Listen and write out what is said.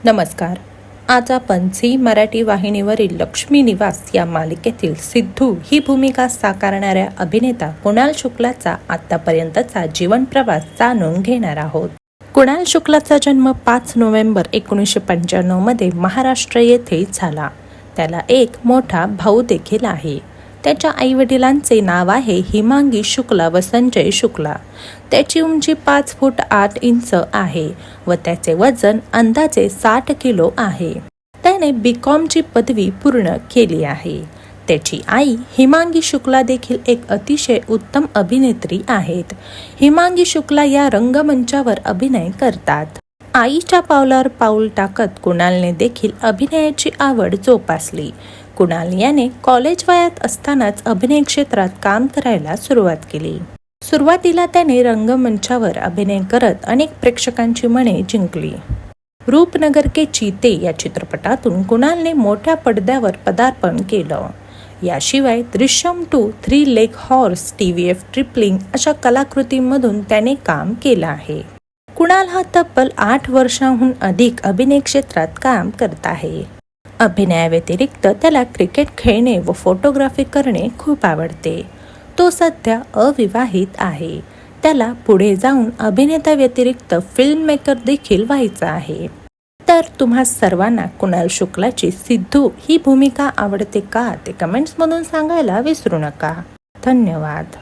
नमस्कार. आज आपण झी मराठी वाहिनीवरील लक्ष्मी निवास या मालिकेतील सिद्धू ही भूमिका साकारणाऱ्या अभिनेता कुणाल शुक्लाचा आतापर्यंतचा जीवन प्रवास जाणून घेणार आहोत. कुणाल शुक्लाचा जन्म 5 नोव्हेंबर 1995 मध्ये महाराष्ट्र येथे झाला. त्याला एक मोठा भाऊ देखील आहे. त्याच्या आईवडिलांचे नाव आहे हिमांगी शुक्ला व संजय शुक्ला. त्याची उंची 5 फूट 8 इंच आहे व त्याचे वजन अंदाजे 60 किलो आहे. त्याने BComची पदवी पूर्ण केली आहे. त्याची आई हिमांगी शुक्ला देखील एक अतिशय उत्तम अभिनेत्री आहेत. हिमांगी शुक्ला या रंगमंचावर अभिनय करतात. आईच्या पावलावर पाऊल टाकत कुणालने देखील अभिनयाची आवड जोपासली. कुणाल याने कॉलेज वयात असतानाच अभिनय क्षेत्रात काम करायला सुरुवात केली. सुरुवातीला त्याने रंगमंचावर अभिनय करत अनेक प्रेक्षकांची मने जिंकली. रूपनगर के चीते या चित्रपटातून कुणालने मोठ्या पडद्यावर पदार्पण केलं. याशिवाय Drishyam 2, 3 leg horse, TVF tripling अशा कलाकृतींमधून त्याने काम केलं आहे. कुणाल हा तब्बल 8 वर्षांहून अधिक अभिनय क्षेत्रात काम करत आहे. अभिनयाव्यतिरिक्त त्याला क्रिकेट खेळणे व फोटोग्राफी करणे खूप आवडते. तो सध्या अविवाहित आहे. त्याला पुढे जाऊन अभिनेत्याव्यतिरिक्त फिल्म मेकर देखील व्हायचा आहे. तर तुम्हा सर्वांना कुणाल शुक्लाची सिद्धू ही भूमिका आवडते का ते कमेंट्समधून सांगायला विसरू नका. धन्यवाद.